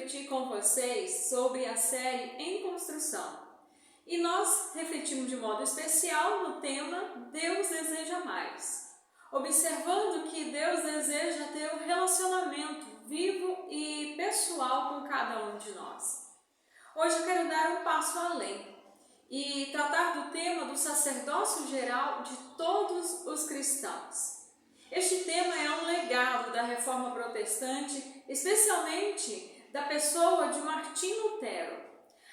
refletir com vocês sobre a série Em Construção. E nós refletimos de modo especial no tema Deus deseja mais, observando que Deus deseja ter um relacionamento vivo e pessoal com cada um de nós. Hoje eu quero dar um passo além e tratar do tema do sacerdócio geral de todos os cristãos. Este tema é um legado da Reforma Protestante, especialmente da pessoa de Martinho Lutero.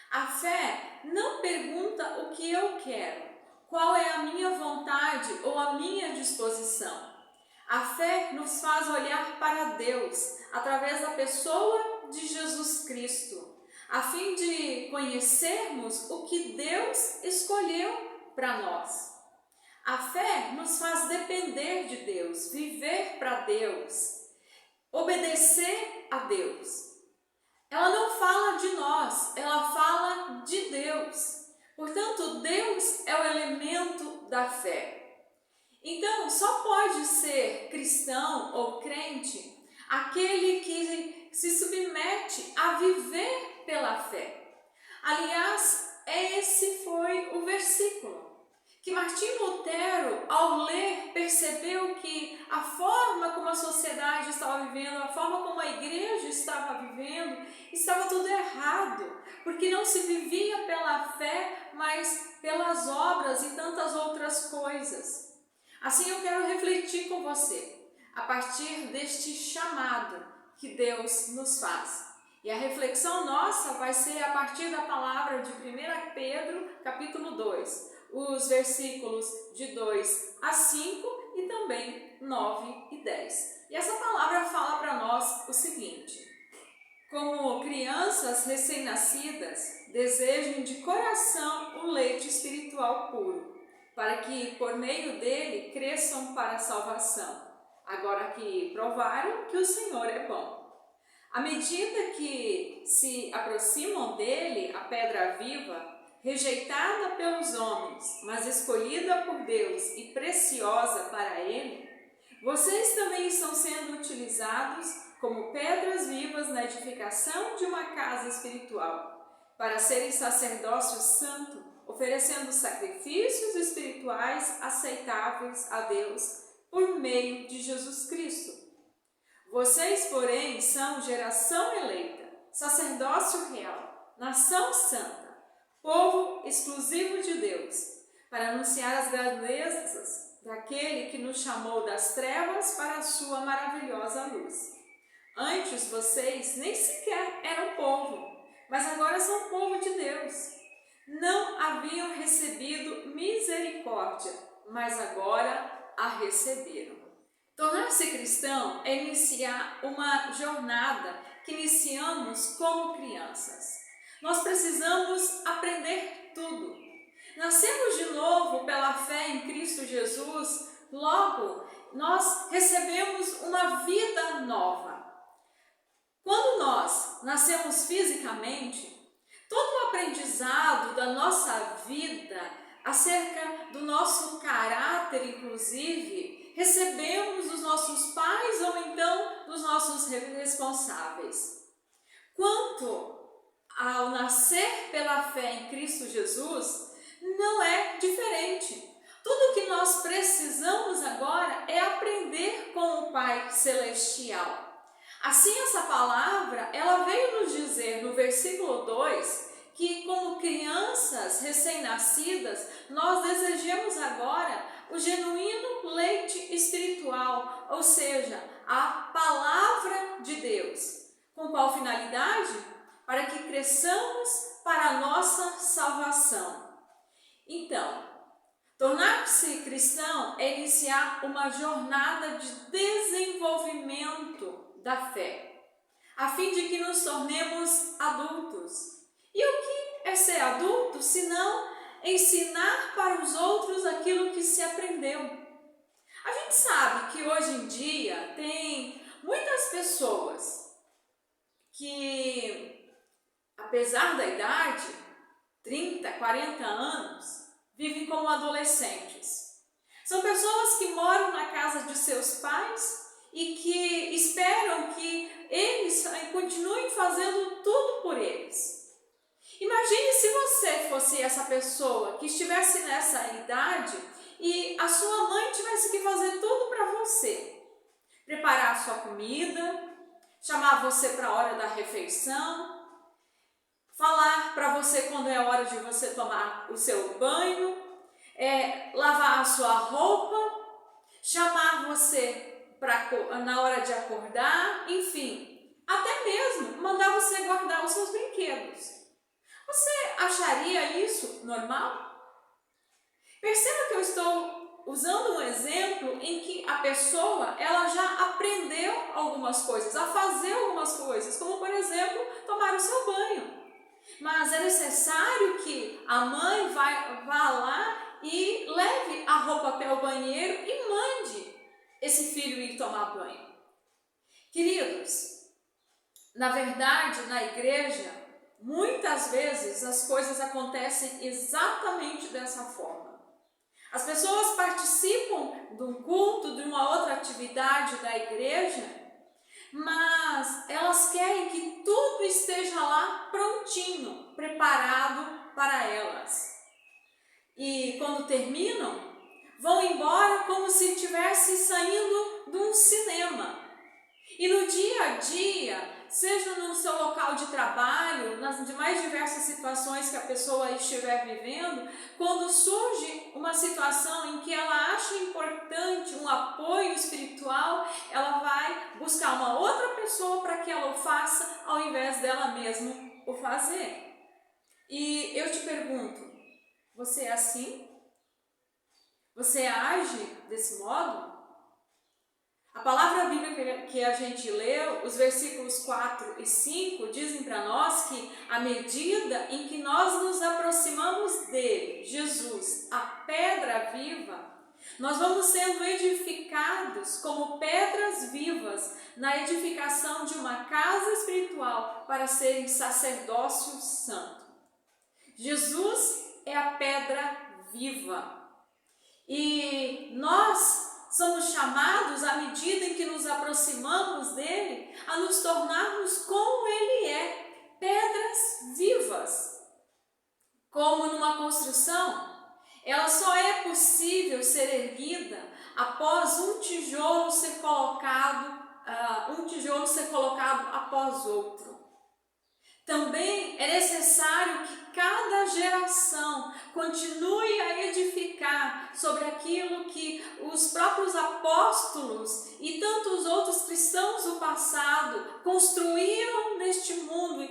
A fé não pergunta o que eu quero, qual é a minha vontade ou a minha disposição. A fé nos faz olhar para Deus através da pessoa de Jesus Cristo, a fim de conhecermos o que Deus escolheu para nós. A fé nos faz depender de Deus, viver para Deus, obedecer a Deus. Ela não fala de nós, ela fala de Deus. Portanto, Deus é o elemento da fé. Então, só pode ser cristão ou crente aquele que se submete a viver pela fé. Aliás, esse foi o versículo que Martinho Lutero, ao ler, percebeu que a forma como a sociedade estava vivendo, a forma como a igreja estava vivendo, estava tudo errado, porque não se vivia pela fé, mas pelas obras e tantas outras coisas. Assim eu quero refletir com você, a partir deste chamado que Deus nos faz. E a reflexão nossa vai ser a partir da palavra de 1 Pedro, capítulo 2, os versículos de 2 a 5 e também 9 e 10. E essa palavra fala para nós o seguinte: como crianças recém-nascidas, desejem de coração o leite espiritual puro, para que por meio dele cresçam para a salvação, agora que provaram que o Senhor é bom. À medida que se aproximam dele, a pedra viva, rejeitada pelos homens, mas escolhida por Deus e preciosa para Ele, vocês também estão sendo utilizados como pedras vivas na edificação de uma casa espiritual, para serem sacerdócio santo, oferecendo sacrifícios espirituais aceitáveis a Deus por meio de Jesus Cristo. Vocês, porém, são geração eleita, sacerdócio real, nação santa, povo exclusivo de Deus, para anunciar as grandezas daquele que nos chamou das trevas para a sua maravilhosa luz. Antes vocês nem sequer eram povo, mas agora são povo de Deus. Não haviam recebido misericórdia, mas agora a receberam. Tornar-se cristão é iniciar uma jornada que iniciamos como crianças. Nós precisamos aprender tudo. Nascemos de novo pela fé em Cristo Jesus, logo nós recebemos uma vida nova. Quando nós nascemos fisicamente, todo o aprendizado da nossa vida, acerca do nosso caráter, inclusive, recebemos dos nossos pais ou então dos nossos responsáveis. Quanto ao nascer pela fé em Cristo Jesus, não é diferente. Tudo o que nós precisamos agora é aprender com o Pai Celestial. Assim, essa palavra, ela veio nos dizer no versículo 2, que como crianças recém-nascidas, nós desejamos agora o genuíno leite espiritual, ou seja, a palavra de Deus. Com qual finalidade? Para que cresçamos para a nossa salvação. Então, tornar-se cristão é iniciar uma jornada de desenvolvimento da fé, a fim de que nos tornemos adultos. E o que é ser adulto, senão ensinar para os outros aquilo que se aprendeu? A gente sabe que hoje em dia tem muitas pessoas que, apesar da idade, 30, 40 anos, vivem como adolescentes. São pessoas que moram na casa de seus pais e que esperam que eles continuem fazendo tudo por eles. Imagine se você fosse essa pessoa que estivesse nessa idade e a sua mãe tivesse que fazer tudo para você. Preparar a sua comida, chamar você para a hora da refeição, falar para você quando é hora de você tomar o seu banho, lavar a sua roupa, chamar você na hora de acordar, enfim, até mesmo mandar você guardar os seus brinquedos. Você acharia isso normal? Perceba que eu estou usando um exemplo em que a pessoa ela já aprendeu algumas coisas, a fazer algumas coisas, como por exemplo, tomar o seu banho. Mas é necessário que a mãe vá lá e leve a roupa até o banheiro e mande esse filho ir tomar banho. Queridos, na verdade, na igreja, muitas vezes as coisas acontecem exatamente dessa forma. As pessoas participam de um culto, de uma outra atividade da igreja, mas elas querem que tudo esteja lá prontinho, preparado para elas. E quando terminam, vão embora como se estivesse saindo de um cinema. E no dia a dia, seja no seu local de trabalho, nas mais diversas situações que a pessoa estiver vivendo, quando surge uma situação em que ela acha importante um apoio espiritual, ela vai buscar uma outra pessoa para que ela o faça, ao invés dela mesma o fazer. E eu te pergunto, você é assim? Você age desse modo? A palavra bíblica que a gente leu, os versículos 4 e 5, dizem para nós que à medida em que nós nos aproximamos dele, Jesus, a pedra viva, nós vamos sendo edificados como pedras vivas na edificação de uma casa espiritual para serem sacerdócio santo. Jesus é a pedra viva e nós somos chamados, à medida em que nos aproximamos dele, a nos tornarmos como ele é, pedras vivas. Como numa construção, ela só é possível ser erguida após um tijolo ser colocado após outro. Também é necessário que cada geração continue a edificar sobre aquilo que os próprios apóstolos e tantos outros cristãos do passado construíram neste mundo,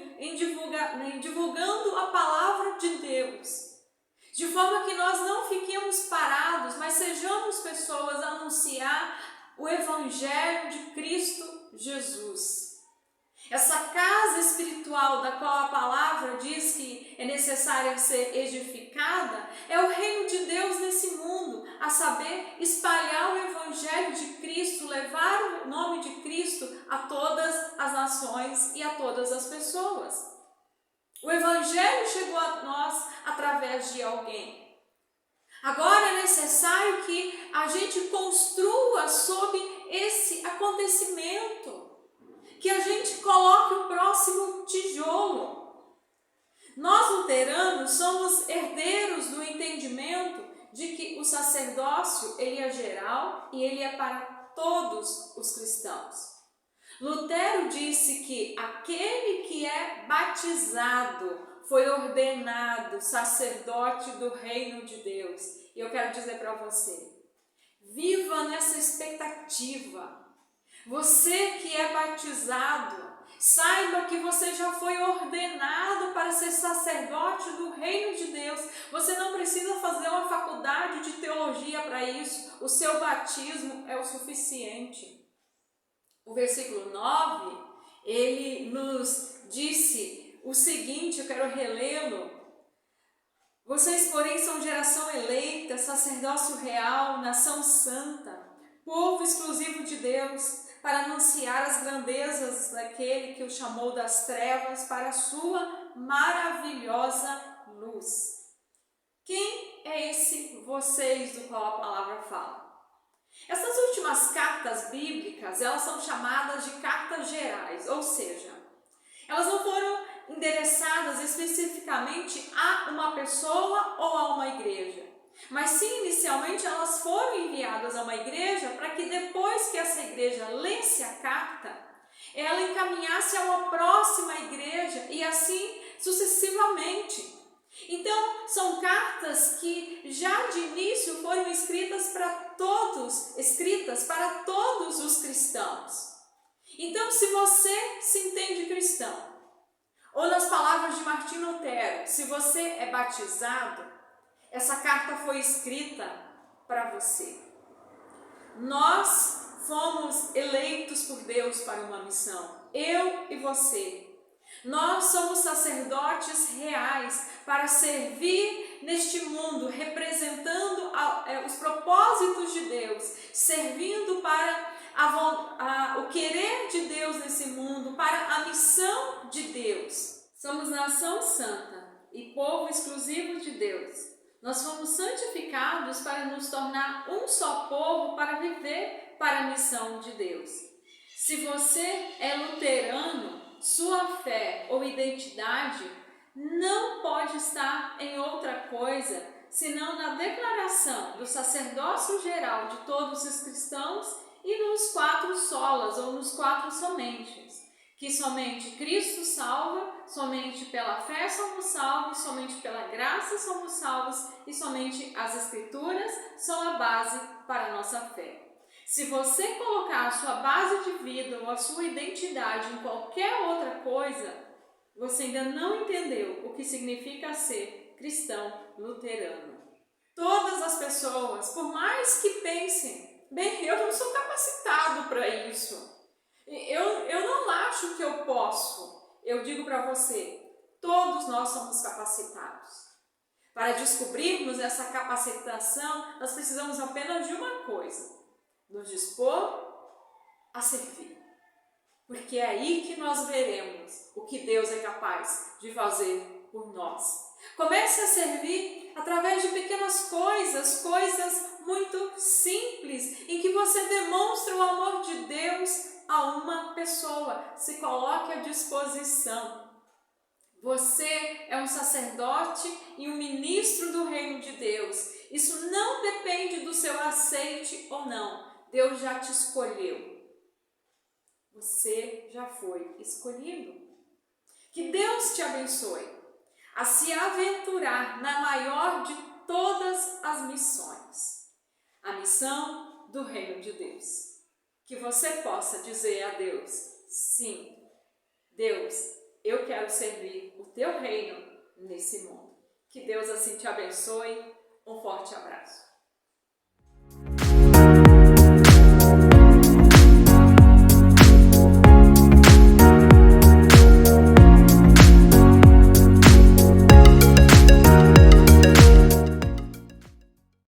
divulgando a palavra de Deus. De forma que nós não fiquemos parados, mas sejamos pessoas a anunciar o Evangelho de Cristo Jesus. Essa casa espiritual da qual a palavra diz que é necessária ser edificada é o reino de Deus nesse mundo, a saber, espalhar o Evangelho de Cristo, levar o nome de Cristo a todas as nações e a todas as pessoas. O Evangelho chegou a nós através de alguém. Agora é necessário que a gente construa sobre esse acontecimento, que a gente coloque o próximo tijolo. Nós luteranos somos herdeiros do entendimento de que o sacerdócio ele é geral e ele é para todos os cristãos. Lutero disse que aquele que é batizado foi ordenado sacerdote do reino de Deus. E eu quero dizer para você, viva nessa expectativa. Você que é batizado, saiba que você já foi ordenado para ser sacerdote do reino de Deus. Você não precisa fazer uma faculdade de teologia para isso. O seu batismo é o suficiente. O versículo 9, ele nos disse o seguinte, eu quero relê-lo. Vocês, porém, são geração eleita, sacerdócio real, nação santa, povo exclusivo de Deus, para anunciar as grandezas daquele que o chamou das trevas para a sua maravilhosa luz. Quem é esse vocês do qual a palavra fala? Essas últimas cartas bíblicas, elas são chamadas de cartas gerais, ou seja, elas não foram endereçadas especificamente a uma pessoa ou a uma igreja, mas sim, inicialmente, elas foram enviadas a uma igreja para que depois que essa igreja lesse a carta, ela encaminhasse a uma próxima igreja e assim sucessivamente. Então, são cartas que já de início foram escritas para todos os cristãos. Então, se você se entende cristão, ou nas palavras de Martinho Lutero, se você é batizado, essa carta foi escrita para você. Nós fomos eleitos por Deus para uma missão, eu e você. Nós somos sacerdotes reais para servir neste mundo, representando os propósitos de Deus, servindo para o querer de Deus nesse mundo, para a missão de Deus. Somos nação santa e povo exclusivo de Deus. Nós fomos santificados para nos tornar um só povo para viver para a missão de Deus. Se você é luterano, sua fé ou identidade não pode estar em outra coisa senão na declaração do sacerdócio geral de todos os cristãos e nos 4 solas ou nos 4 somentes, que somente Cristo salva, somente pela fé somos salvos, somente pela graça somos salvos e somente as Escrituras são a base para a nossa fé. Se você colocar a sua base de vida ou a sua identidade em qualquer outra coisa, você ainda não entendeu o que significa ser cristão luterano. Todas as pessoas, por mais que pensem, bem, eu não sou capacitado para isso, eu não acho que eu posso, eu digo para você, todos nós somos capacitados. Para descobrirmos essa capacitação, nós precisamos apenas de uma coisa: nos dispor a servir. Porque é aí que nós veremos o que Deus é capaz de fazer por nós. Comece a servir através de pequenas coisas muito simples, em que você demonstra o amor de Deus a uma pessoa. Se coloque à disposição. Você é um sacerdote e um ministro do reino de Deus. Isso não depende do seu aceite ou não. Deus já te escolheu. Você já foi escolhido. Que Deus te abençoe a se aventurar na maior de todas as missões, a missão do reino de Deus. Que você possa dizer a Deus: sim, Deus, eu quero servir o teu reino nesse mundo. Que Deus assim te abençoe. Um forte abraço.